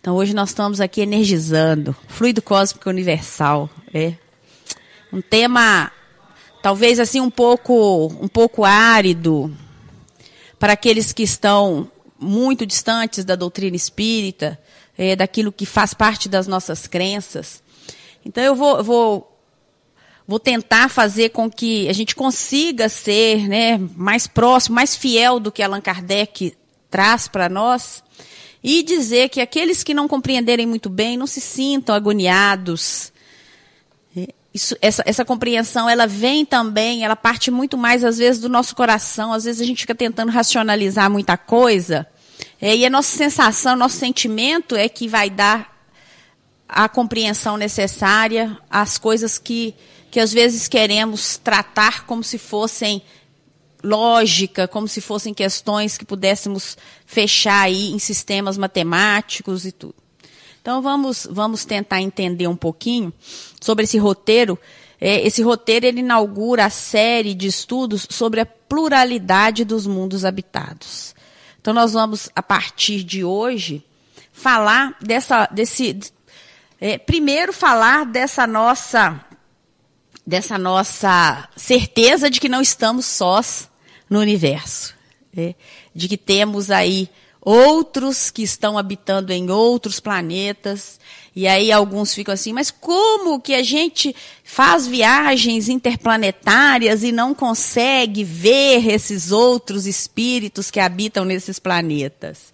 Então, hoje nós estamos aqui energizando, fluido cósmico universal. Um tema, talvez assim, um pouco árido, para aqueles que estão muito distantes da doutrina espírita, daquilo que faz parte das nossas crenças. Então, eu vou tentar fazer com que a gente consiga ser, né, mais próximo, mais fiel do que Allan Kardec traz para nós, e dizer que aqueles que não compreenderem muito bem, não se sintam agoniados. Essa compreensão, ela vem também, ela parte muito mais, às vezes, do nosso coração. Às vezes a gente fica tentando racionalizar muita coisa, e a nossa sensação, nosso sentimento é que vai dar a compreensão necessária às coisas que às vezes queremos tratar como se fossem lógica, como se fossem questões que pudéssemos fechar aí em sistemas matemáticos e tudo. Então, vamos tentar entender um pouquinho sobre esse roteiro. Esse roteiro, ele inaugura a série de estudos sobre a pluralidade dos mundos habitados. Então, nós vamos, a partir de hoje, falar primeiro falar dessa nossa certeza de que não estamos sós no universo, de que temos aí outros que estão habitando em outros planetas, e aí alguns ficam assim, mas como que a gente faz viagens interplanetárias e não consegue ver esses outros espíritos que habitam nesses planetas?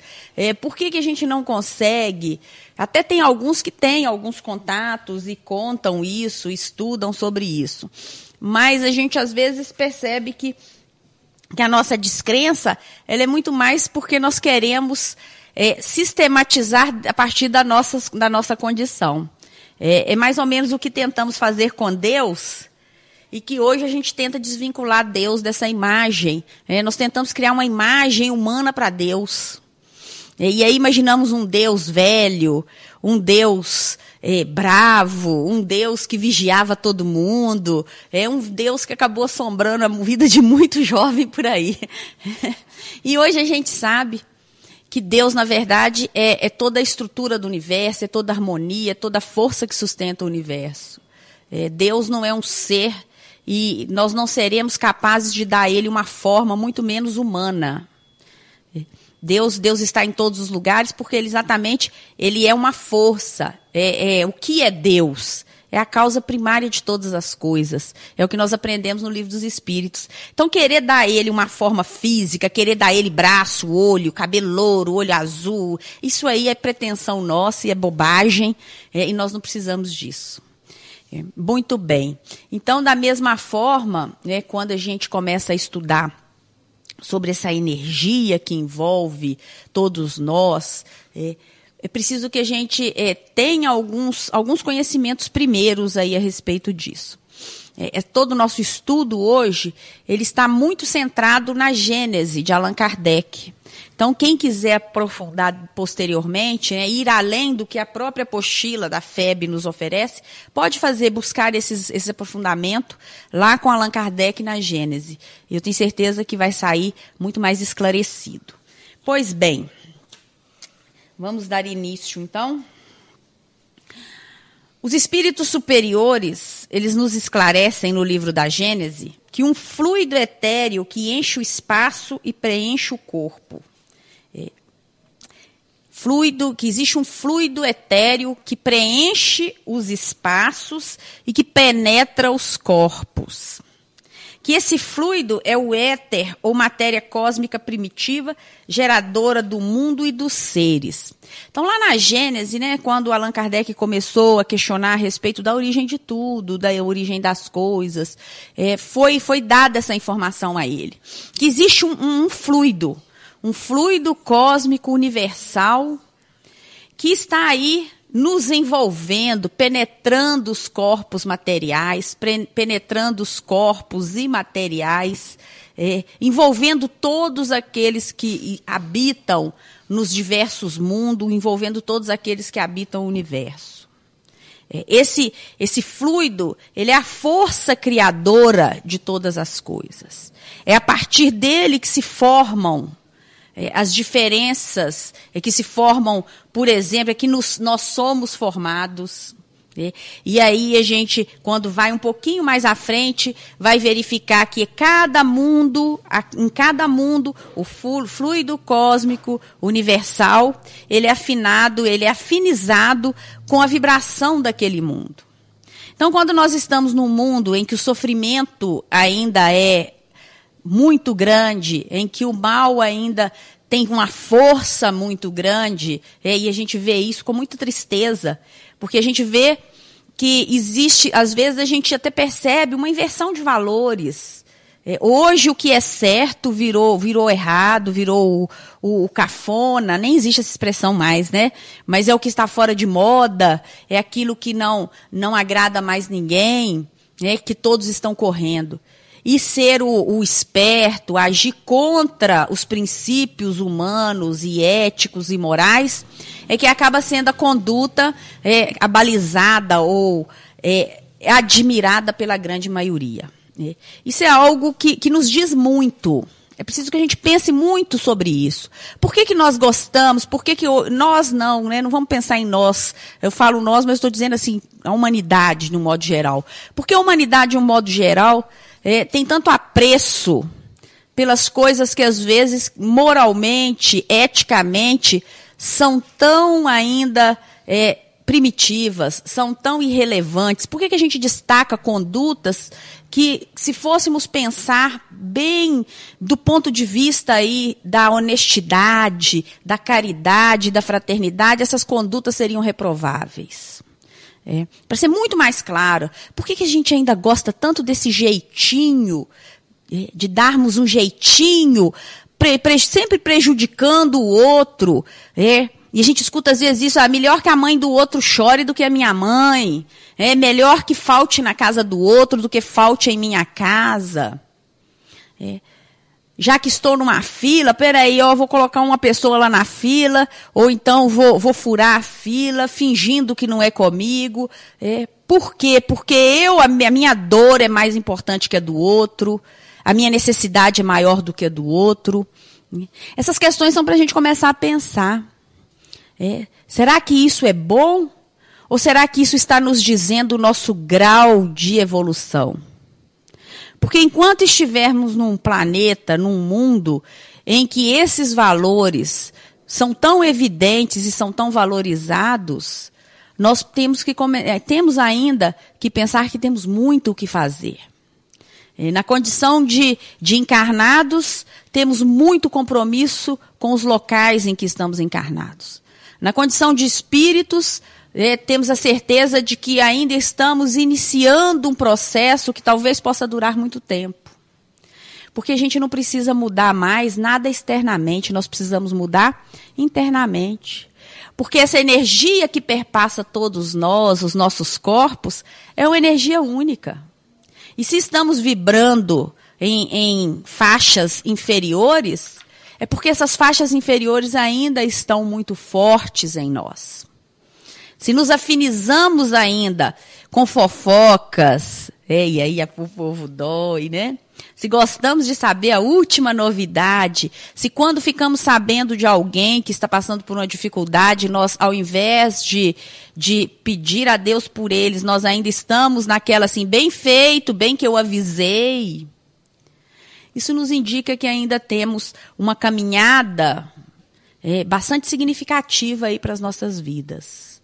Por que a gente não consegue? Até tem alguns que têm alguns contatos e contam isso, estudam sobre isso. Mas a gente, às vezes, percebe que a nossa descrença, ela é muito mais porque nós queremos sistematizar a partir da nossa condição. É mais ou menos o que tentamos fazer com Deus, e que hoje a gente tenta desvincular Deus dessa imagem. Nós tentamos criar uma imagem humana para Deus. E aí imaginamos um Deus velho, um Deus bravo, um Deus que vigiava todo mundo, um Deus que acabou assombrando a vida de muito jovem por aí. E hoje a gente sabe que Deus, na verdade, é toda a estrutura do universo, é toda a harmonia, é toda a força que sustenta o universo. Deus não é um ser, e nós não seremos capazes de dar a ele uma forma muito menos humana. Deus está em todos os lugares porque ele é uma força. O que é Deus? É a causa primária de todas as coisas. É o que nós aprendemos no Livro dos Espíritos. Então, querer dar a ele uma forma física, querer dar a ele braço, olho, cabelo louro, olho azul, isso aí é pretensão nossa e é bobagem, e nós não precisamos disso. Muito bem. Então, da mesma forma, quando a gente começa a estudar sobre essa energia que envolve todos nós, é preciso que a gente tenha alguns conhecimentos primeiros aí a respeito disso. Todo o nosso estudo hoje, ele está muito centrado na Gênese de Allan Kardec. Então, quem quiser aprofundar posteriormente, ir além do que a própria apostila da FEB nos oferece, pode buscar esse aprofundamento lá com Allan Kardec na Gênese. Eu tenho certeza que vai sair muito mais esclarecido. Pois bem, vamos dar início, então. Os espíritos superiores, eles nos esclarecem no livro da Gênese que um fluido etéreo que enche o espaço e preenche o corpo. Que existe um fluido etéreo que preenche os espaços e que penetra os corpos. Que esse fluido é o éter ou matéria cósmica primitiva, geradora do mundo e dos seres. Então, lá na Gênese, quando Allan Kardec começou a questionar a respeito da origem de tudo, da origem das coisas, foi dada essa informação a ele. Que existe um fluido cósmico universal que está aí nos envolvendo, penetrando os corpos materiais, penetrando os corpos imateriais, envolvendo todos aqueles que habitam nos diversos mundos, envolvendo todos aqueles que habitam o universo. Esse fluido, ele é a força criadora de todas as coisas. É a partir dele que se formam as diferenças que se formam, por exemplo, é que nós somos formados. E aí a gente, quando vai um pouquinho mais à frente, vai verificar que em cada mundo, o fluido cósmico universal, ele é afinado, ele é afinizado com a vibração daquele mundo. Então, quando nós estamos num mundo em que o sofrimento ainda é muito grande, em que o mal ainda tem uma força muito grande, e a gente vê isso com muita tristeza, porque a gente vê que existe, às vezes a gente até percebe uma inversão de valores. Hoje o que é certo virou errado, virou o cafona, nem existe essa expressão mais, né? Mas é o que está fora de moda, é aquilo que não agrada mais ninguém, né? Que todos estão correndo. E ser o esperto, agir contra os princípios humanos e éticos e morais, é que acaba sendo a conduta abalizada ou admirada pela grande maioria. Isso é algo que nos diz muito. É preciso que a gente pense muito sobre isso. Por que nós gostamos? Por que nós não, né? Não vamos pensar em nós. Eu falo nós, mas estou dizendo assim, a humanidade, de um modo geral. Porque a humanidade, de um modo geral, tem tanto apreço pelas coisas que, às vezes, moralmente, eticamente, são tão ainda primitivas, são tão irrelevantes. Por que a gente destaca condutas que, se fôssemos pensar bem do ponto de vista aí da honestidade, da caridade, da fraternidade, essas condutas seriam reprováveis? Para ser muito mais claro, por que a gente ainda gosta tanto desse jeitinho, de darmos um jeitinho, sempre prejudicando o outro, E a gente escuta às vezes isso, melhor que a mãe do outro chore do que a minha mãe, melhor que falte na casa do outro do que falte em minha casa. Já que estou numa fila, peraí, eu vou colocar uma pessoa lá na fila, ou então vou furar a fila, fingindo que não é comigo. Por quê? Porque a minha dor é mais importante que a do outro, a minha necessidade é maior do que a do outro. Essas questões são para a gente começar a pensar. Será que isso é bom? Ou será que isso está nos dizendo o nosso grau de evolução? Porque enquanto estivermos num planeta, num mundo, em que esses valores são tão evidentes e são tão valorizados, nós temos ainda que pensar que temos muito o que fazer. Na condição de encarnados, temos muito compromisso com os locais em que estamos encarnados. Na condição de espíritos, temos a certeza de que ainda estamos iniciando um processo que talvez possa durar muito tempo. Porque a gente não precisa mudar mais nada externamente, nós precisamos mudar internamente. Porque essa energia que perpassa todos nós, os nossos corpos, é uma energia única. E se estamos vibrando em faixas inferiores, é porque essas faixas inferiores ainda estão muito fortes em nós. Se nos afinizamos ainda com fofocas, e aí o povo dói, né? Se gostamos de saber a última novidade, se quando ficamos sabendo de alguém que está passando por uma dificuldade, nós, ao invés de pedir a Deus por eles, nós ainda estamos naquela assim, bem feito, bem que eu avisei. Isso nos indica que ainda temos uma caminhada bastante significativa aí para as nossas vidas.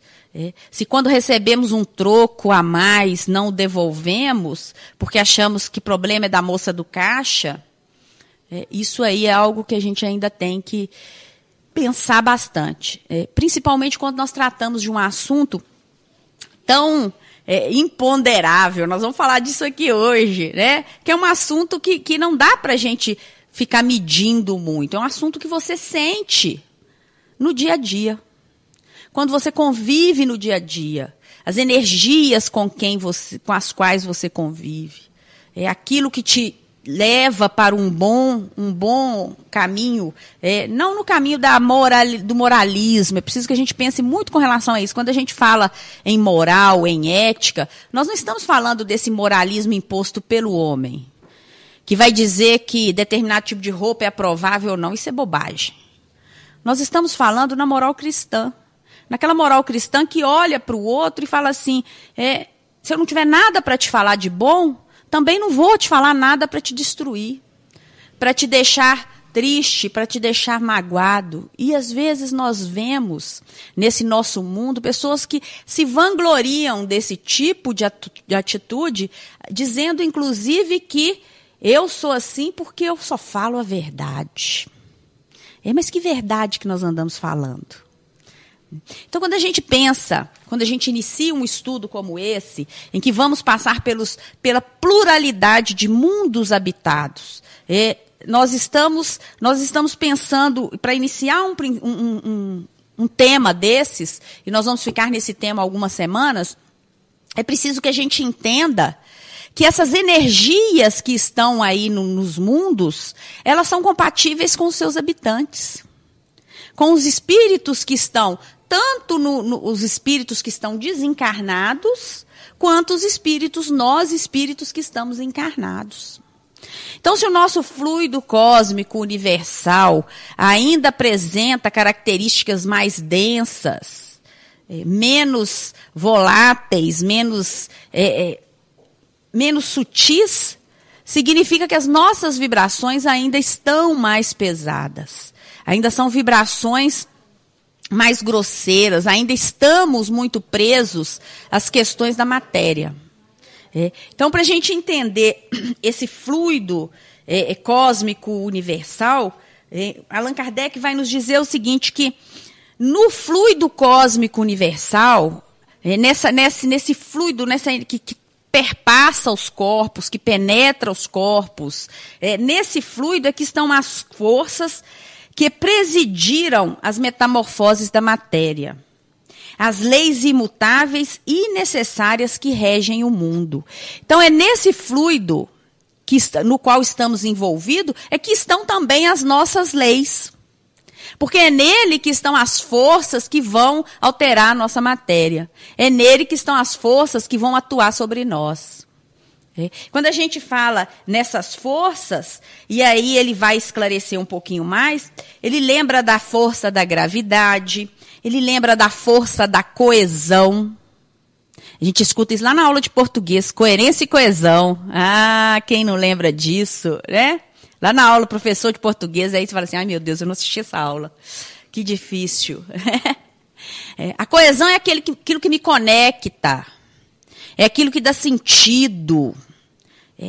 Se quando recebemos um troco a mais, não o devolvemos, porque achamos que o problema é da moça do caixa, isso aí é algo que a gente ainda tem que pensar bastante. Principalmente quando nós tratamos de um assunto tão imponderável. Nós vamos falar disso aqui hoje, né? Que é um assunto que não dá para a gente ficar medindo muito. É um assunto que você sente no dia a dia. Quando você convive no dia a dia, as energias com as quais você convive, é aquilo que te leva para um bom caminho, não no caminho do moralismo. É preciso que a gente pense muito com relação a isso. Quando a gente fala em moral, em ética, nós não estamos falando desse moralismo imposto pelo homem, que vai dizer que determinado tipo de roupa é aprovável ou não. Isso é bobagem. Nós estamos falando na moral cristã. Naquela moral cristã que olha para o outro e fala assim, se eu não tiver nada para te falar de bom, também não vou te falar nada para te destruir, para te deixar triste, para te deixar magoado. E às vezes nós vemos nesse nosso mundo pessoas que se vangloriam desse tipo de atitude, dizendo inclusive que eu sou assim porque eu só falo a verdade. Mas que verdade que nós andamos falando? Então, quando a gente pensa, quando a gente inicia um estudo como esse, em que vamos passar pela pluralidade de mundos habitados, nós estamos pensando, para iniciar um tema desses, e nós vamos ficar nesse tema algumas semanas, é preciso que a gente entenda que essas energias que estão aí nos mundos, elas são compatíveis com os seus habitantes, com os espíritos que estão, tanto os espíritos que estão desencarnados, quanto os espíritos, nós espíritos que estamos encarnados. Então, se o nosso fluido cósmico universal ainda apresenta características mais densas, menos voláteis, menos sutis, significa que as nossas vibrações ainda estão mais pesadas. Ainda são vibrações mais grosseiras, ainda estamos muito presos às questões da matéria. Então, para a gente entender esse fluido cósmico universal, Allan Kardec vai nos dizer o seguinte, que no fluido cósmico universal, nesse fluido que perpassa os corpos, que penetra os corpos, nesse fluido é que estão as forças que presidiram as metamorfoses da matéria, as leis imutáveis e necessárias que regem o mundo. Então, é nesse fluido no qual estamos envolvidos, é que estão também as nossas leis. Porque é nele que estão as forças que vão alterar a nossa matéria. É nele que estão as forças que vão atuar sobre nós. Quando a gente fala nessas forças, e aí ele vai esclarecer um pouquinho mais, ele lembra da força da gravidade, ele lembra da força da coesão. A gente escuta isso lá na aula de português, coerência e coesão. Ah, quem não lembra disso, né? Lá na aula, o professor de português, aí você fala assim, ai meu Deus, eu não assisti essa aula. Que difícil. A coesão é aquilo que me conecta. É aquilo que dá sentido.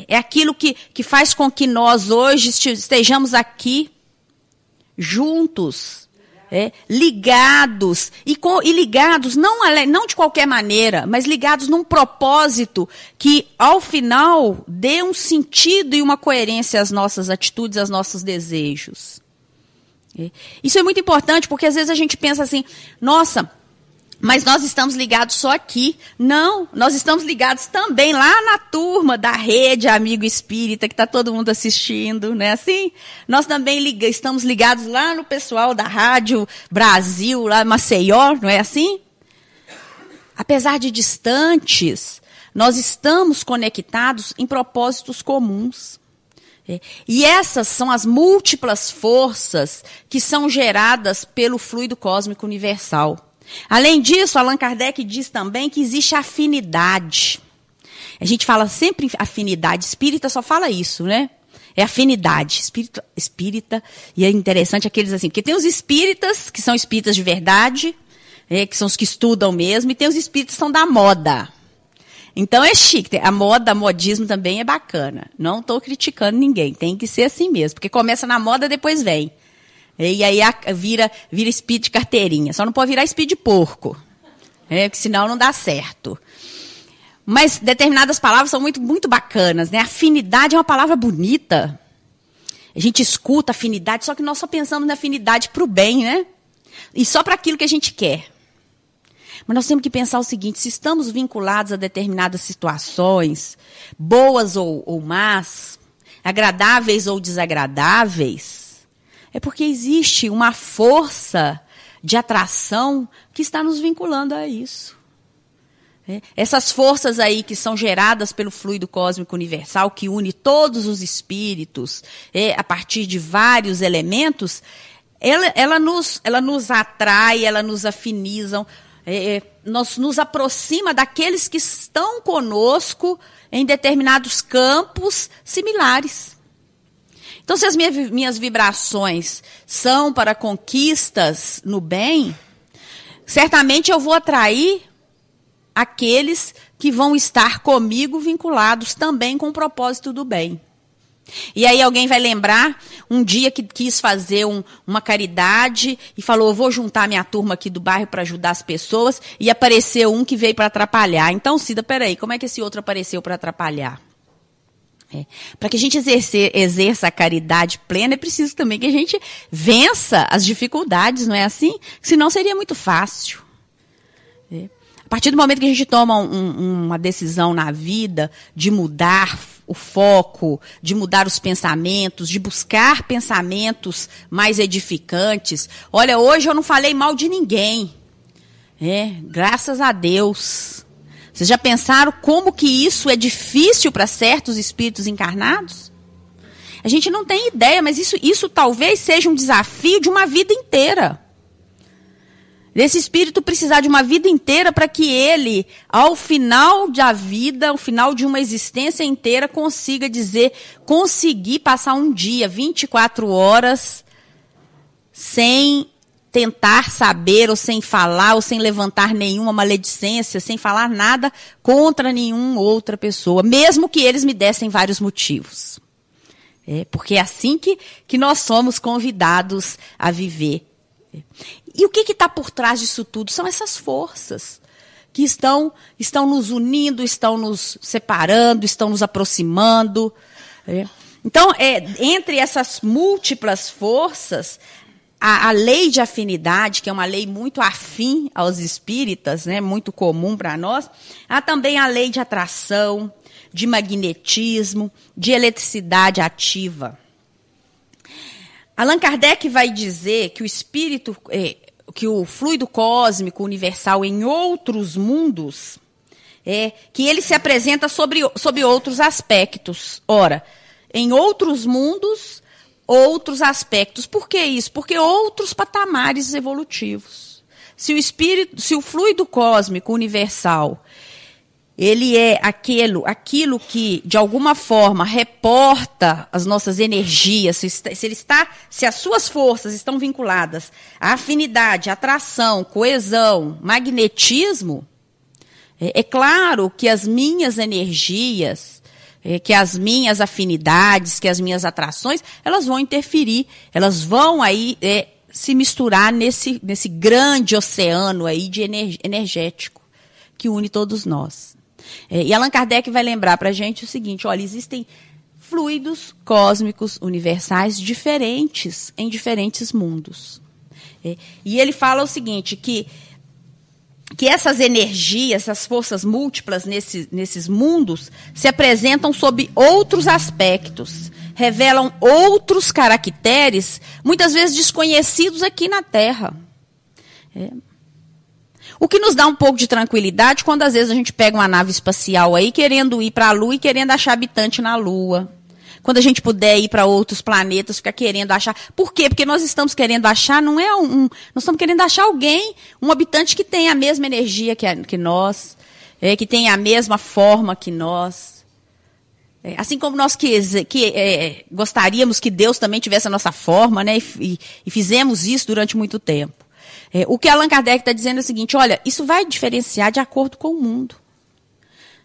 É aquilo que faz com que nós hoje estejamos aqui juntos, ligados. E ligados não de qualquer maneira, mas ligados num propósito que, ao final, dê um sentido e uma coerência às nossas atitudes, aos nossos desejos. Isso é muito importante, porque às vezes a gente pensa assim, nossa, mas nós estamos ligados só aqui. Não, nós estamos ligados também lá na turma da rede Amigo Espírita, que está todo mundo assistindo, não é assim? Nós também estamos ligados lá no pessoal da Rádio Brasil, lá em Maceió, não é assim? Apesar de distantes, nós estamos conectados em propósitos comuns. E essas são as múltiplas forças que são geradas pelo fluido cósmico universal. Além disso, Allan Kardec diz também que existe afinidade. A gente fala sempre afinidade, espírita só fala isso, né? É afinidade, espírita, e é interessante aqueles assim, porque tem os espíritas, que são espíritas de verdade, que são os que estudam mesmo, e tem os espíritas que são da moda. Então é chique, a modismo também é bacana. Não estou criticando ninguém, tem que ser assim mesmo, porque começa na moda, depois vem. E aí vira espírito de carteirinha. Só não pode virar espírito de porco, porque senão não dá certo. Mas determinadas palavras são muito, muito bacanas, né? Afinidade é uma palavra bonita. A gente escuta afinidade, só que nós só pensamos na afinidade para o bem, né? E só para aquilo que a gente quer. Mas nós temos que pensar o seguinte, se estamos vinculados a determinadas situações, boas ou más, agradáveis ou desagradáveis, é porque existe uma força de atração que está nos vinculando a isso. Essas forças aí que são geradas pelo fluido cósmico universal, que une todos os espíritos a partir de vários elementos, ela nos atrai, ela nos afiniza, nos aproxima daqueles que estão conosco em determinados campos similares. Então, se as minhas vibrações são para conquistas no bem, certamente eu vou atrair aqueles que vão estar comigo vinculados também com o propósito do bem. E aí alguém vai lembrar um dia que quis fazer uma caridade e falou, eu vou juntar minha turma aqui do bairro para ajudar as pessoas, e apareceu um que veio para atrapalhar. Então, Cida, peraí, como é que esse outro apareceu para atrapalhar? Para que a gente exerça a caridade plena, é preciso também que a gente vença as dificuldades, não é assim? Senão seria muito fácil. A partir do momento que a gente toma uma decisão na vida de mudar o foco, de mudar os pensamentos, de buscar pensamentos mais edificantes. Olha, hoje eu não falei mal de ninguém. Graças a Deus. Vocês já pensaram como que isso é difícil para certos espíritos encarnados? A gente não tem ideia, mas isso talvez seja um desafio de uma vida inteira. Desse espírito precisar de uma vida inteira para que ele, ao final da vida, ao final de uma existência inteira, conseguir passar um dia, 24 horas, sem tentar saber, ou sem falar, ou sem levantar nenhuma maledicência, sem falar nada contra nenhuma outra pessoa, mesmo que eles me dessem vários motivos. Porque é assim que nós somos convidados a viver. E o que está por trás disso tudo? São essas forças que estão nos unindo, estão nos separando, estão nos aproximando. Então, entre essas múltiplas forças, a lei de afinidade, que é uma lei muito afim aos espíritas, muito comum para nós, há também a lei de atração, de magnetismo, de eletricidade ativa. Allan Kardec vai dizer que o espírito, que o fluido cósmico universal em outros mundos, que ele se apresenta sob outros aspectos. Ora, em outros mundos, outros aspectos. Por que isso? Porque outros patamares evolutivos. Se o fluido cósmico universal, ele é aquilo que, de alguma forma, reporta as nossas energias, se as suas forças estão vinculadas à afinidade, atração, coesão, magnetismo, é claro que as minhas energias, que as minhas afinidades, que as minhas atrações, elas vão interferir, elas vão aí se misturar nesse grande oceano aí de energético que une todos nós. E Allan Kardec vai lembrar para a gente o seguinte, olha, existem fluidos cósmicos universais diferentes em diferentes mundos. E ele fala o seguinte, que essas energias, essas forças múltiplas nesses mundos se apresentam sob outros aspectos, revelam outros caracteres, muitas vezes desconhecidos aqui na Terra. O que nos dá um pouco de tranquilidade quando às vezes a gente pega uma nave espacial aí querendo ir para a Lua e querendo achar habitante na Lua. Quando a gente puder ir para outros planetas, ficar querendo achar. Por quê? Porque nós estamos querendo achar, nós estamos querendo achar alguém, um habitante que tenha a mesma energia que nós, que tenha a mesma forma que nós. Assim como nós gostaríamos que Deus também tivesse a nossa forma, e fizemos isso durante muito tempo. O que Allan Kardec está dizendo é o seguinte, olha, isso vai diferenciar de acordo com o mundo.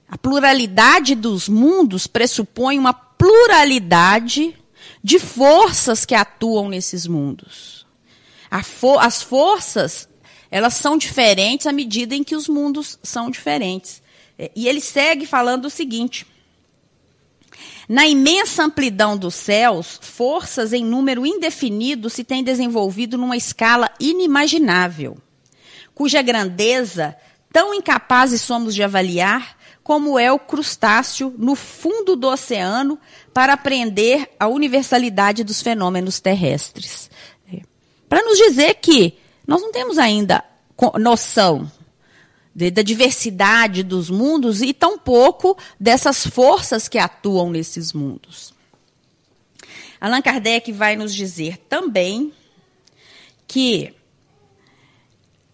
A pluralidade dos mundos pressupõe uma pluralidade de forças que atuam nesses mundos. As forças, elas são diferentes à medida em que os mundos são diferentes. E ele segue falando o seguinte, na imensa amplidão dos céus, forças em número indefinido se têm desenvolvido numa escala inimaginável, cuja grandeza tão incapazes somos de avaliar como é o crustáceo no fundo do oceano para aprender a universalidade dos fenômenos terrestres. Para nos dizer que nós não temos ainda noção da diversidade dos mundos e tampouco dessas forças que atuam nesses mundos. Allan Kardec vai nos dizer também que,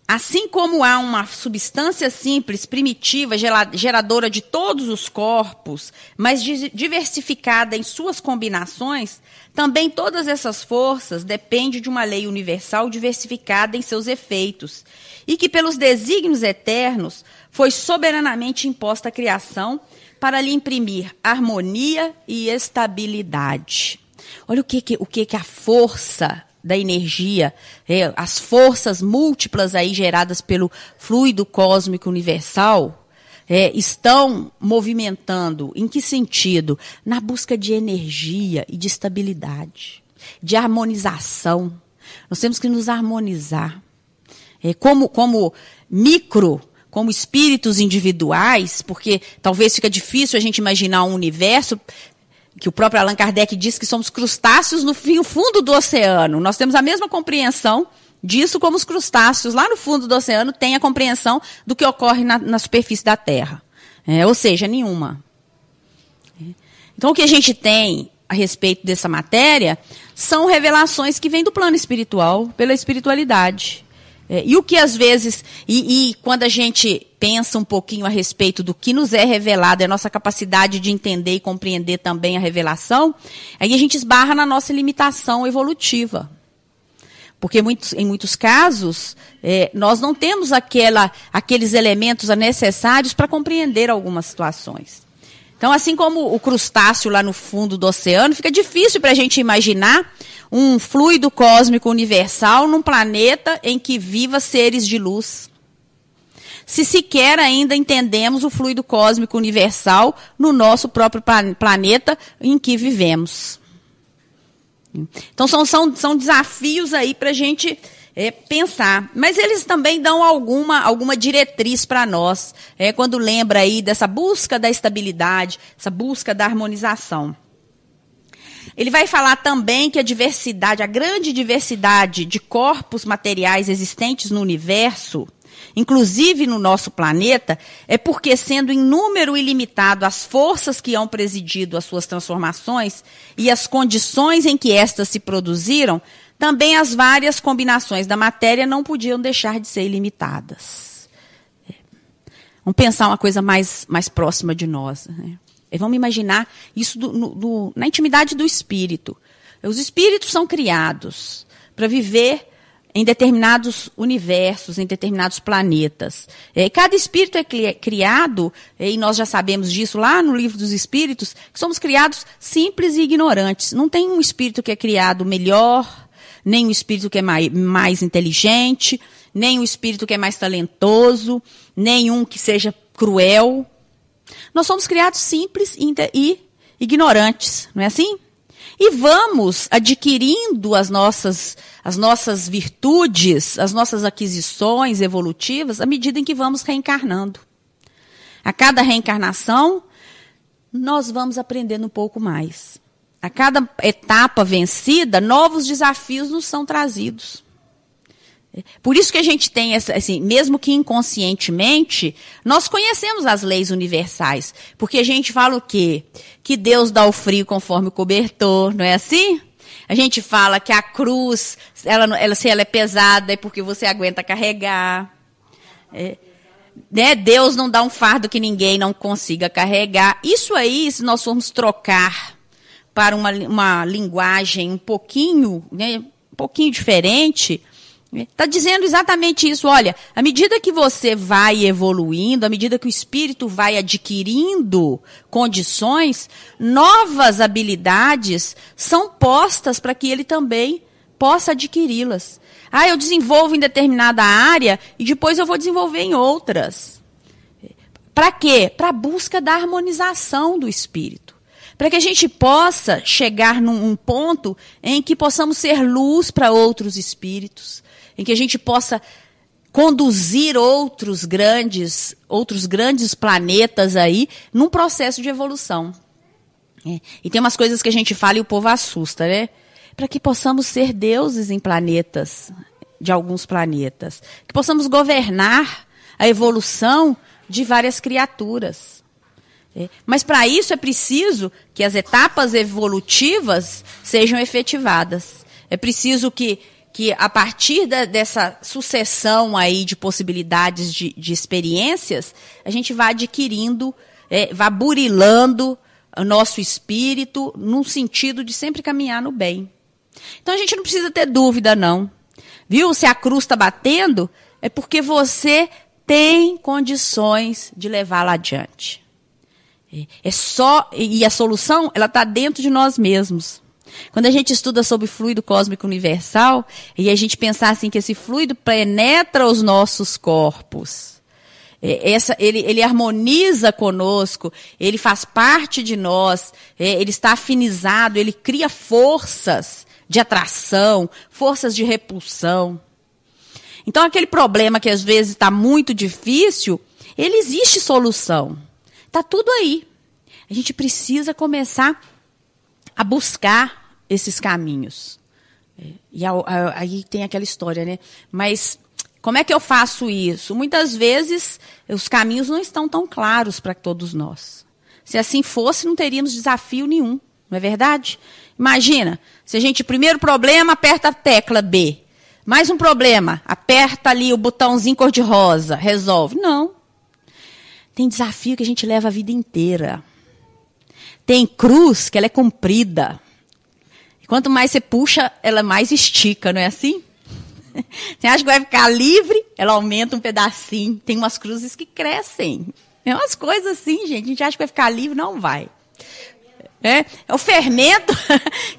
assim como há uma substância simples, primitiva, geradora de todos os corpos, mas diversificada em suas combinações, também todas essas forças dependem de uma lei universal diversificada em seus efeitos, e que, pelos desígnios eternos, foi soberanamente imposta à criação para lhe imprimir harmonia e estabilidade. Olha o que a força da energia, as forças múltiplas aí geradas pelo fluido cósmico universal, estão movimentando. Em que sentido? Na busca de energia e de estabilidade, de harmonização. Nós temos que nos harmonizar. Como espíritos individuais, porque talvez fica difícil a gente imaginar um universo que o próprio Allan Kardec diz que somos crustáceos no fundo do oceano. Nós temos a mesma compreensão disso como os crustáceos lá no fundo do oceano têm a compreensão do que ocorre na superfície da Terra. Ou seja, nenhuma. Então, o que a gente tem a respeito dessa matéria são revelações que vêm do plano espiritual, pela espiritualidade. E o que às vezes, quando a gente pensa um pouquinho a respeito do que nos é revelado, é a nossa capacidade de entender e compreender também a revelação, aí a gente esbarra na nossa limitação evolutiva. Porque em muitos casos, nós não temos aqueles elementos necessários para compreender algumas situações. Então, assim como o crustáceo lá no fundo do oceano, fica difícil para a gente imaginar um fluido cósmico universal num planeta em que viva seres de luz. Se sequer ainda entendemos o fluido cósmico universal no nosso próprio planeta em que vivemos. Então, são desafios aí para a gente pensar. Mas eles também dão alguma diretriz para nós, quando lembra aí dessa busca da estabilidade, essa busca da harmonização. Ele vai falar também que a grande diversidade de corpos materiais existentes no universo, inclusive no nosso planeta, é porque, sendo em número ilimitado as forças que hão presidido as suas transformações e as condições em que estas se produziram, também as várias combinações da matéria não podiam deixar de ser ilimitadas. Vamos pensar uma coisa mais próxima de nós, né? Vamos imaginar isso na intimidade do espírito. Os espíritos são criados para viver em determinados universos, em determinados planetas. Cada espírito é criado, e nós já sabemos disso lá no Livro dos Espíritos, que somos criados simples e ignorantes. Não tem um espírito que é criado melhor, nem um espírito que é mais inteligente, nem um espírito que é mais talentoso, nem um que seja cruel. Nós somos criados simples e ignorantes, não é assim? E vamos adquirindo as nossas virtudes, as nossas aquisições evolutivas, à medida em que vamos reencarnando. A cada reencarnação, nós vamos aprendendo um pouco mais. A cada etapa vencida, novos desafios nos são trazidos. Por isso que a gente tem, assim, mesmo que inconscientemente, nós conhecemos as leis universais. Porque a gente fala o quê? Que Deus dá o frio conforme o cobertor, não é assim? A gente fala que a cruz, se ela é pesada, é porque você aguenta carregar. Deus não dá um fardo que ninguém não consiga carregar. Isso aí, se nós formos trocar para uma linguagem um pouquinho diferente, está dizendo exatamente isso. Olha, à medida que você vai evoluindo, à medida que o espírito vai adquirindo condições, novas habilidades são postas para que ele também possa adquiri-las. Eu desenvolvo em determinada área e depois eu vou desenvolver em outras. Para quê? Para a busca da harmonização do espírito. Para que a gente possa chegar num ponto em que possamos ser luz para outros espíritos, em que a gente possa conduzir outros grandes planetas aí num processo de evolução. E tem umas coisas que a gente fala e o povo assusta, né? Para que possamos ser deuses em planetas, de alguns planetas. Que possamos governar a evolução de várias criaturas. Mas para isso é preciso que as etapas evolutivas sejam efetivadas. É preciso que a partir dessa sucessão aí de possibilidades de experiências, a gente vá adquirindo, vá burilando o nosso espírito num sentido de sempre caminhar no bem. Então a gente não precisa ter dúvida, não. Viu? Se a cruz está batendo, é porque você tem condições de levá-la adiante. E a solução, ela está dentro de nós mesmos. Quando a gente estuda sobre fluido cósmico universal, e a gente pensar assim que esse fluido penetra os nossos corpos, ele harmoniza conosco, ele faz parte de nós, ele está afinizado, ele cria forças de atração, forças de repulsão. Então, aquele problema que às vezes está muito difícil, ele existe solução. Está tudo aí. A gente precisa começar a buscar esses caminhos. E aí tem aquela história, né? Mas como é que eu faço isso? Muitas vezes os caminhos não estão tão claros para todos nós. Se assim fosse, não teríamos desafio nenhum, não é verdade? Imagina, se a gente, primeiro problema, aperta a tecla B. Mais um problema, aperta ali o botãozinho cor-de-rosa, resolve. Não. Tem desafio que a gente leva a vida inteira. Tem cruz que ela é comprida. E quanto mais você puxa, ela mais estica, não é assim? Você acha que vai ficar livre, ela aumenta um pedacinho. Tem umas cruzes que crescem. É umas coisas assim, gente. A gente acha que vai ficar livre, não vai. É o fermento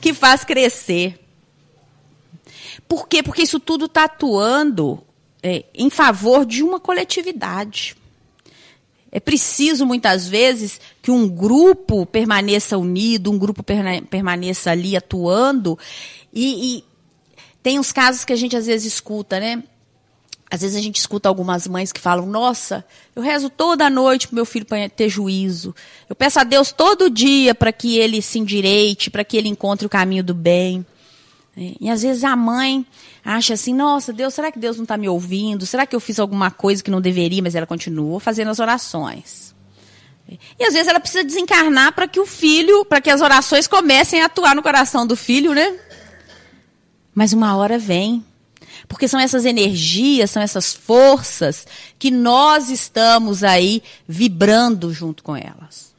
que faz crescer. Por quê? Porque isso tudo está atuando em favor de uma coletividade. É preciso, muitas vezes, que um grupo permaneça unido, um grupo permaneça ali atuando. E tem uns casos que a gente, às vezes, escuta, né? Às vezes a gente escuta algumas mães que falam, nossa, eu rezo toda noite para o meu filho ter juízo. Eu peço a Deus todo dia para que ele se endireite, para que ele encontre o caminho do bem. E às vezes a mãe acha assim, nossa, Deus, será que Deus não está me ouvindo? Será que eu fiz alguma coisa que não deveria, mas ela continua fazendo as orações? E às vezes ela precisa desencarnar para que o filho, para que as orações comecem a atuar no coração do filho, né? Mas uma hora vem. Porque são essas energias, são essas forças que nós estamos aí vibrando junto com elas.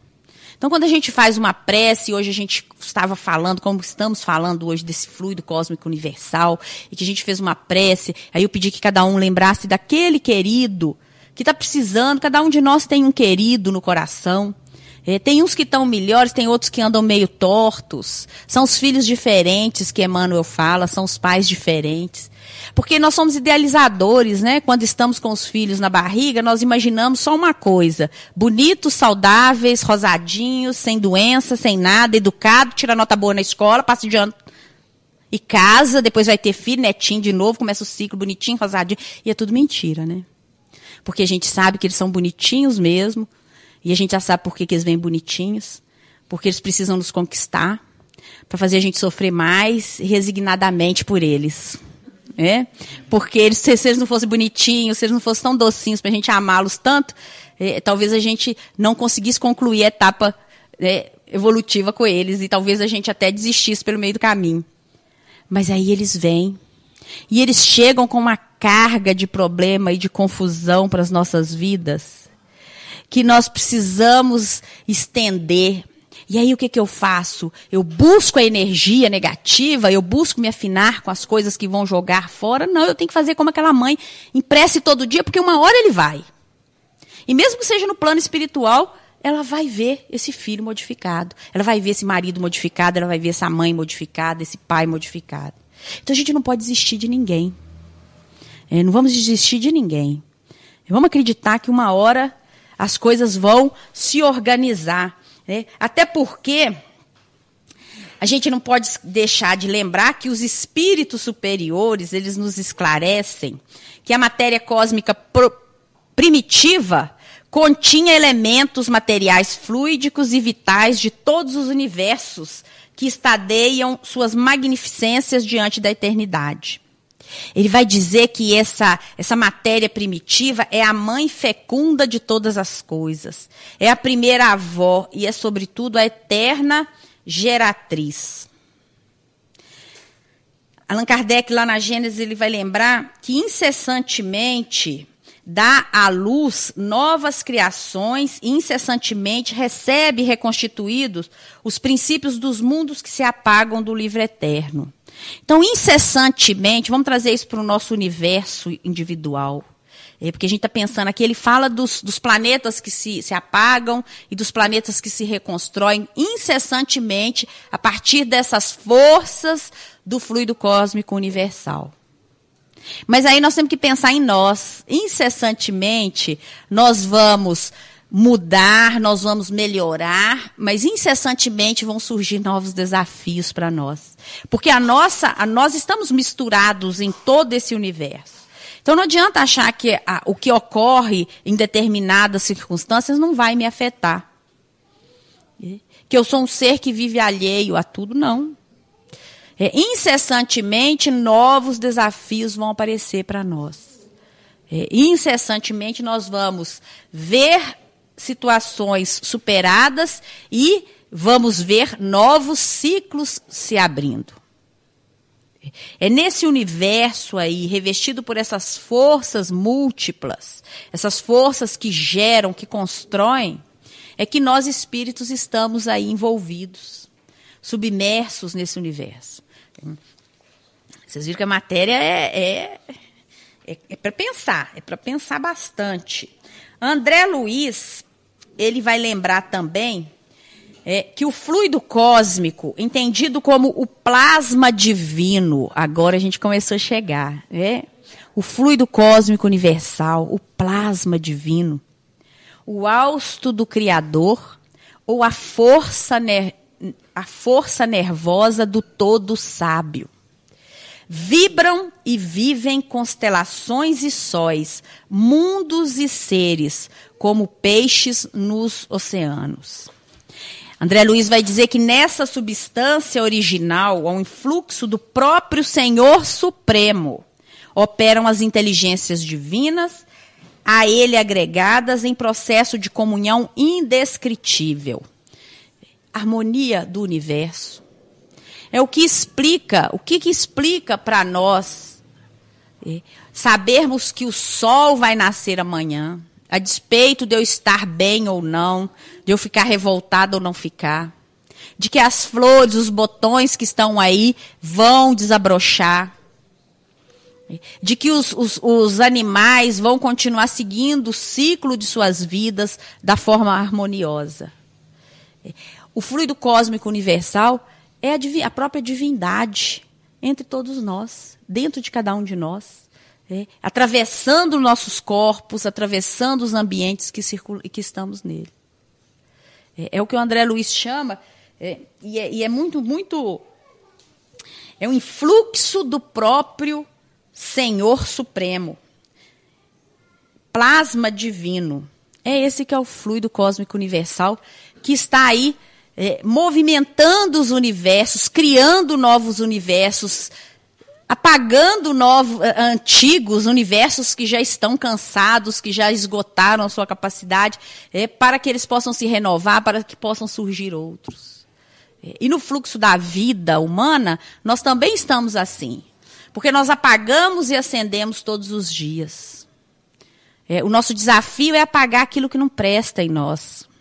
Então, quando a gente faz uma prece, hoje a gente estava falando, como estamos falando hoje desse fluido cósmico universal, e que a gente fez uma prece, aí eu pedi que cada um lembrasse daquele querido que está precisando, cada um de nós tem um querido no coração. Tem uns que estão melhores, tem outros que andam meio tortos. São os filhos diferentes que Emmanuel fala, são os pais diferentes. Porque nós somos idealizadores, né? Quando estamos com os filhos na barriga, nós imaginamos só uma coisa. Bonitos, saudáveis, rosadinhos, sem doença, sem nada, educado, tira nota boa na escola, passa de ano e casa, depois vai ter filho, netinho de novo, começa o ciclo bonitinho, rosadinho. E é tudo mentira, né? Porque a gente sabe que eles são bonitinhos mesmo. E a gente já sabe por que eles vêm bonitinhos. Porque eles precisam nos conquistar. Para fazer a gente sofrer mais resignadamente por eles. Porque eles, se eles não fossem bonitinhos, se eles não fossem tão docinhos para a gente amá-los tanto, talvez a gente não conseguisse concluir a etapa evolutiva com eles. E talvez a gente até desistisse pelo meio do caminho. Mas aí eles vêm. E eles chegam com uma carga de problema e de confusão para as nossas vidas. Que nós precisamos estender. E aí o que eu faço? Eu busco a energia negativa, eu busco me afinar com as coisas que vão jogar fora. Não, eu tenho que fazer como aquela mãe, empreste todo dia, porque uma hora ele vai. E mesmo que seja no plano espiritual, ela vai ver esse filho modificado. Ela vai ver esse marido modificado, ela vai ver essa mãe modificada, esse pai modificado. Então a gente não pode desistir de ninguém. Não vamos desistir de ninguém. Vamos acreditar que uma hora as coisas vão se organizar. Até porque a gente não pode deixar de lembrar que os espíritos superiores, eles nos esclarecem que a matéria cósmica primitiva continha elementos materiais fluídicos e vitais de todos os universos que estadeiam suas magnificências diante da eternidade. Ele vai dizer que essa matéria primitiva é a mãe fecunda de todas as coisas. É a primeira avó e é, sobretudo, a eterna geratriz. Allan Kardec, lá na Gênesis, ele vai lembrar que incessantemente dá à luz novas criações e incessantemente recebe reconstituídos os princípios dos mundos que se apagam do livro eterno. Então, incessantemente, vamos trazer isso para o nosso universo individual. Porque a gente está pensando aqui, ele fala dos planetas que se apagam e dos planetas que se reconstroem incessantemente a partir dessas forças do fluido cósmico universal. Mas aí nós temos que pensar em nós. Incessantemente, nós vamos mudar, nós vamos melhorar, mas incessantemente vão surgir novos desafios para nós. Porque nós estamos misturados em todo esse universo. Então não adianta achar que o que ocorre em determinadas circunstâncias não vai me afetar. Que eu sou um ser que vive alheio a tudo, não. Incessantemente novos desafios vão aparecer para nós. Incessantemente nós vamos ver situações superadas e vamos ver novos ciclos se abrindo. É nesse universo aí, revestido por essas forças múltiplas, essas forças que geram, que constroem, é que nós espíritos estamos aí envolvidos, submersos nesse universo. Vocês viram que a matéria é para pensar bastante. André Luiz, ele vai lembrar também que o fluido cósmico, entendido como o plasma divino, agora a gente começou a chegar, o fluido cósmico universal, o plasma divino, o hausto do Criador ou a força nervosa do todo sábio. Vibram e vivem constelações e sóis, mundos e seres, como peixes nos oceanos. André Luiz vai dizer que nessa substância original, ao influxo do próprio Senhor Supremo, operam as inteligências divinas, a ele agregadas em processo de comunhão indescritível. Harmonia do universo. É o que explica para nós sabermos que o sol vai nascer amanhã, a despeito de eu estar bem ou não, de eu ficar revoltada ou não ficar, de que as flores, os botões que estão aí vão desabrochar, de que os animais vão continuar seguindo o ciclo de suas vidas da forma harmoniosa. O fluido cósmico universal é a própria divindade entre todos nós, dentro de cada um de nós, atravessando nossos corpos, atravessando os ambientes que estamos nele. É o que o André Luiz chama, e é muito... É um influxo do próprio Senhor Supremo. Plasma divino. É esse que é o fluido cósmico universal que está aí movimentando os universos, criando novos universos, apagando antigos universos que já estão cansados, que já esgotaram a sua capacidade, para que eles possam se renovar, para que possam surgir outros. E no fluxo da vida humana, nós também estamos assim, porque nós apagamos e acendemos todos os dias. O nosso desafio é apagar aquilo que não presta em nós.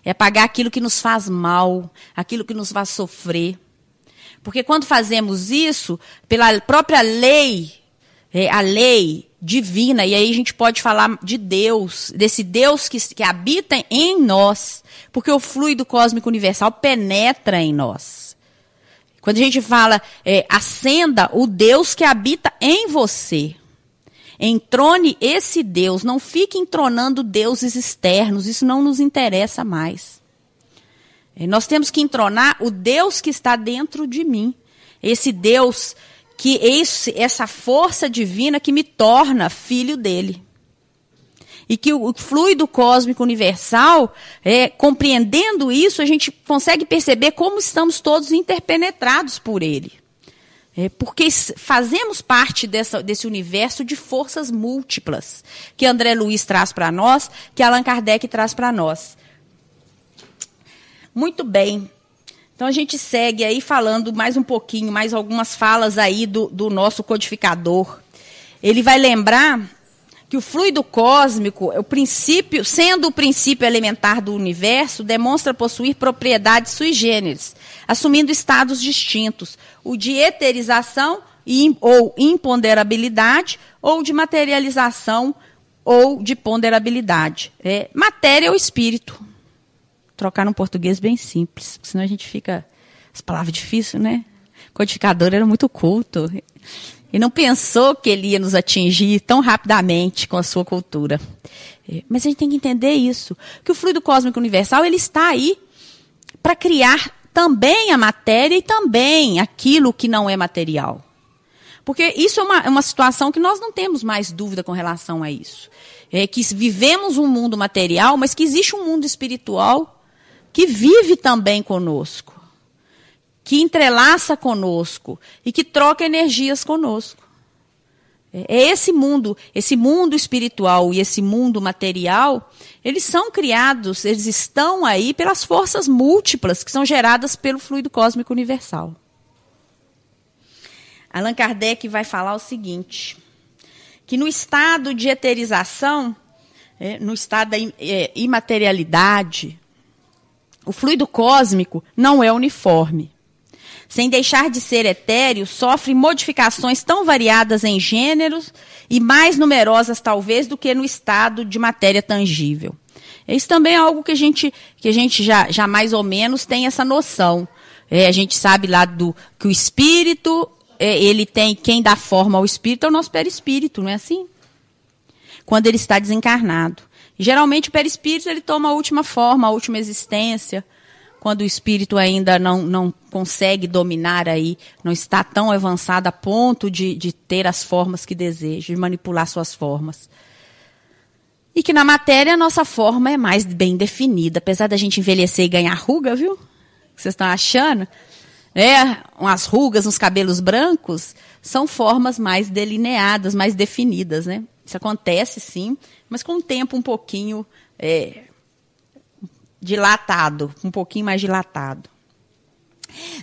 É apagar aquilo que nos faz mal, aquilo que nos faz sofrer. Porque quando fazemos isso, pela própria lei, a lei divina, e aí a gente pode falar de Deus, desse Deus que habita em nós, porque o fluido cósmico universal penetra em nós. Quando a gente fala, acenda o Deus que habita em você. Entrone esse Deus, não fique entronando deuses externos, isso não nos interessa mais. Nós temos que entronar o Deus que está dentro de mim. Esse Deus, essa força divina que me torna filho dele. E que o fluido cósmico universal, compreendendo isso, a gente consegue perceber como estamos todos interpenetrados por ele. Porque fazemos parte desse universo de forças múltiplas, que André Luiz traz para nós, que Allan Kardec traz para nós. Muito bem. Então, a gente segue aí falando mais um pouquinho, mais algumas falas aí do nosso codificador. Ele vai lembrar que o fluido cósmico, sendo o princípio elementar do universo, demonstra possuir propriedades sui generis, assumindo estados distintos, o de eterização ou imponderabilidade, ou de materialização ou de ponderabilidade. Matéria ou espírito. Trocar num português bem simples, senão a gente fica... As palavras difíceis, né? O codificador era muito culto. E não pensou que ele ia nos atingir tão rapidamente com a sua cultura. Mas a gente tem que entender isso. Que o fluido cósmico universal, ele está aí para criar também a matéria e também aquilo que não é material. Porque isso é uma situação que nós não temos mais dúvida com relação a isso. Que vivemos um mundo material, mas que existe um mundo espiritual que vive também conosco, que entrelaça conosco e que troca energias conosco. Esse mundo espiritual e esse mundo material, eles são criados, eles estão aí pelas forças múltiplas que são geradas pelo fluido cósmico universal. Allan Kardec vai falar o seguinte, que no estado de eterização, no estado da imaterialidade, o fluido cósmico não é uniforme. Sem deixar de ser etéreo, sofre modificações tão variadas em gêneros e mais numerosas, talvez, do que no estado de matéria tangível. Isso também é algo que a gente já mais ou menos tem essa noção. A gente sabe lá que o espírito, ele tem, quem dá forma ao espírito é o nosso perispírito, não é assim? Quando ele está desencarnado. Geralmente o perispírito ele toma a última forma, a última existência, quando o espírito ainda não consegue dominar aí, não está tão avançado a ponto de ter as formas que deseja, de manipular suas formas. E que na matéria a nossa forma é mais bem definida, apesar da gente envelhecer e ganhar ruga, viu? Vocês estão achando? Umas rugas nos cabelos brancos são formas mais delineadas, mais definidas, né? Isso acontece, sim, mas com o tempo um pouquinho dilatado, um pouquinho mais dilatado.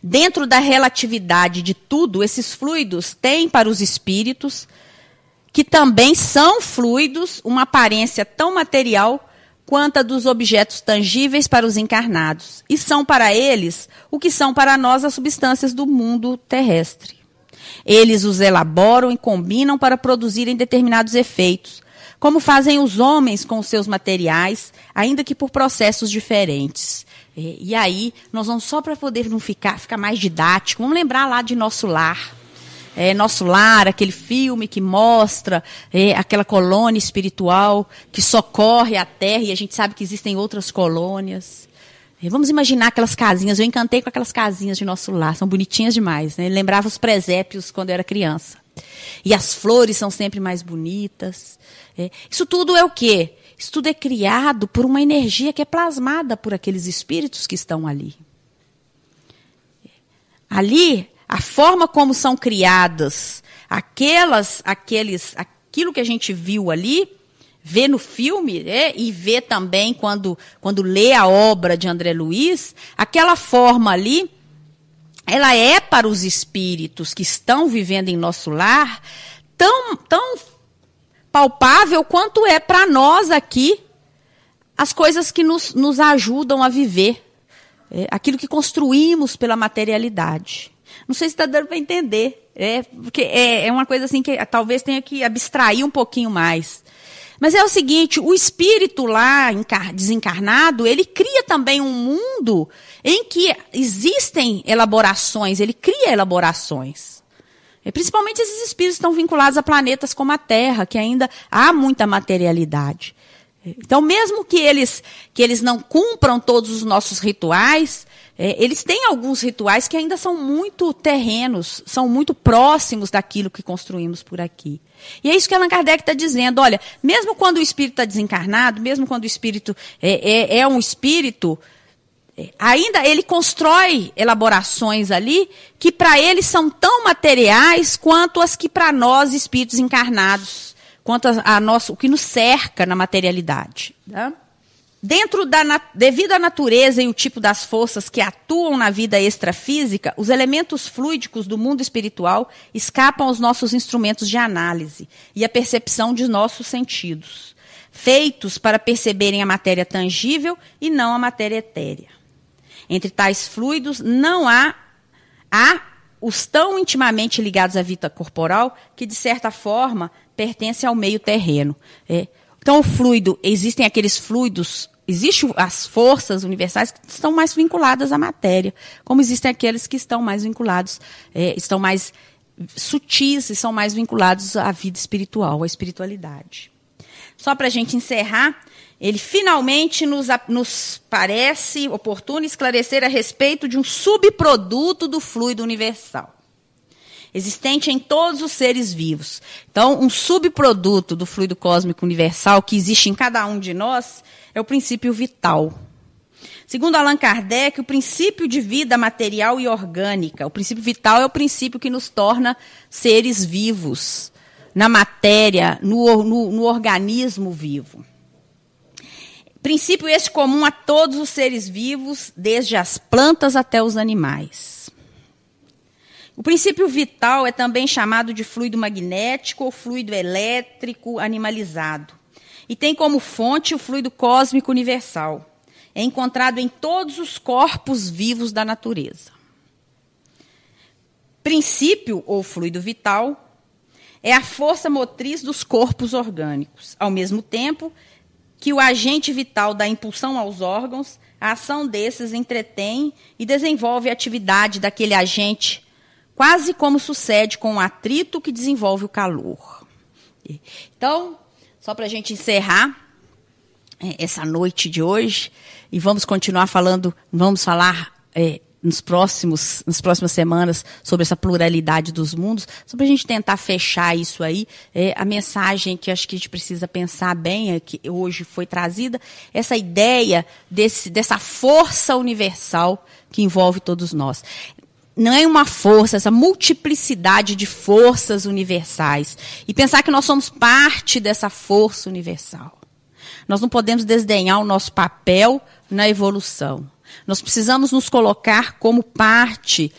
Dentro da relatividade de tudo, esses fluidos têm para os espíritos, que também são fluidos, uma aparência tão material quanto a dos objetos tangíveis para os encarnados, e são para eles o que são para nós as substâncias do mundo terrestre. Eles os elaboram e combinam para produzirem determinados efeitos, como fazem os homens com os seus materiais, ainda que por processos diferentes. E aí, nós vamos só para poder não ficar mais didático, vamos lembrar lá de Nosso Lar. Nosso Lar, aquele filme que mostra aquela colônia espiritual que socorre a Terra, e a gente sabe que existem outras colônias. Vamos imaginar aquelas casinhas, eu encantei com aquelas casinhas de Nosso Lar, são bonitinhas demais, né? Lembrava os presépios quando eu era criança. E as flores são sempre mais bonitas. Isso tudo é o quê? Isso tudo é criado por uma energia que é plasmada por aqueles espíritos que estão ali. Ali, a forma como são criadas aquilo que a gente viu ali, vê no filme, e vê também quando lê a obra de André Luiz, aquela forma ali, ela é para os espíritos que estão vivendo em nosso lar tão palpável quanto é para nós aqui as coisas que nos ajudam a viver, aquilo que construímos pela materialidade. Não sei se está dando para entender, porque é uma coisa assim que talvez tenha que abstrair um pouquinho mais. Mas é o seguinte, o espírito lá, desencarnado, ele cria também um mundo em que existem elaborações, ele cria elaborações. Principalmente esses espíritos estão vinculados a planetas como a Terra, que ainda há muita materialidade. Então, mesmo que eles não cumpram todos os nossos rituais, eles têm alguns rituais que ainda são muito terrenos, são muito próximos daquilo que construímos por aqui. E é isso que Allan Kardec está dizendo. Olha, mesmo quando o espírito está desencarnado, mesmo quando o espírito é um espírito Ainda ele constrói elaborações ali que para ele são tão materiais quanto as que para nós, espíritos encarnados, quanto o que nos cerca na materialidade. Tá? Devido à natureza e o tipo das forças que atuam na vida extrafísica, os elementos fluídicos do mundo espiritual escapam aos nossos instrumentos de análise e à percepção de nossos sentidos, feitos para perceberem a matéria tangível e não a matéria etérea. Entre tais fluidos, não há os tão intimamente ligados à vida corporal que, de certa forma, pertencem ao meio terreno. Então, o fluido, existem aqueles fluidos, existem as forças universais que estão mais vinculadas à matéria, como existem aqueles que estão mais vinculados, estão mais sutis e são mais vinculados à vida espiritual, à espiritualidade. Só para a gente encerrar, ele finalmente nos parece oportuno esclarecer a respeito de um subproduto do fluido universal, existente em todos os seres vivos. Então, um subproduto do fluido cósmico universal que existe em cada um de nós é o princípio vital. Segundo Allan Kardec, o princípio de vida material e orgânica, o princípio vital é o princípio que nos torna seres vivos, na matéria, no organismo vivo. Princípio esse comum a todos os seres vivos, desde as plantas até os animais. O princípio vital é também chamado de fluido magnético ou fluido elétrico animalizado. E tem como fonte o fluido cósmico universal. É encontrado em todos os corpos vivos da natureza. Princípio ou fluido vital é a força motriz dos corpos orgânicos. Ao mesmo tempo que o agente vital dá impulsão aos órgãos, a ação desses entretém e desenvolve a atividade daquele agente, quase como sucede com o atrito que desenvolve o calor. Então, só para a gente encerrar essa noite de hoje, e vamos continuar falando, vamos falar nas próximas semanas sobre essa pluralidade dos mundos, só para a gente tentar fechar isso aí, a mensagem que acho que a gente precisa pensar bem, que hoje foi trazida, essa ideia dessa força universal que envolve todos nós. Não é uma força, essa multiplicidade de forças universais. E pensar que nós somos parte dessa força universal. Nós não podemos desdenhar o nosso papel na evolução. Nós precisamos nos colocar como parte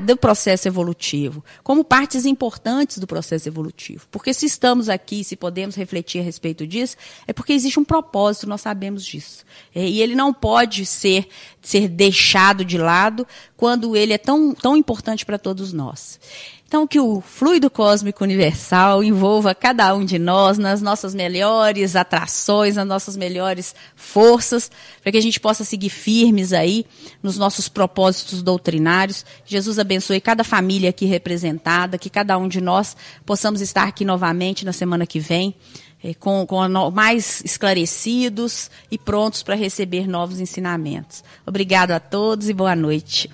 do processo evolutivo, como partes importantes do processo evolutivo. Porque se estamos aqui, se podemos refletir a respeito disso, é porque existe um propósito, nós sabemos disso. E ele não pode ser deixado de lado quando ele é tão importante para todos nós. Então, que o fluido cósmico universal envolva cada um de nós nas nossas melhores atrações, nas nossas melhores forças, para que a gente possa seguir firmes aí nos nossos propósitos doutrinários. Jesus abençoe cada família aqui representada, que cada um de nós possamos estar aqui novamente na semana que vem, mais esclarecidos e prontos para receber novos ensinamentos. Obrigado a todos e boa noite.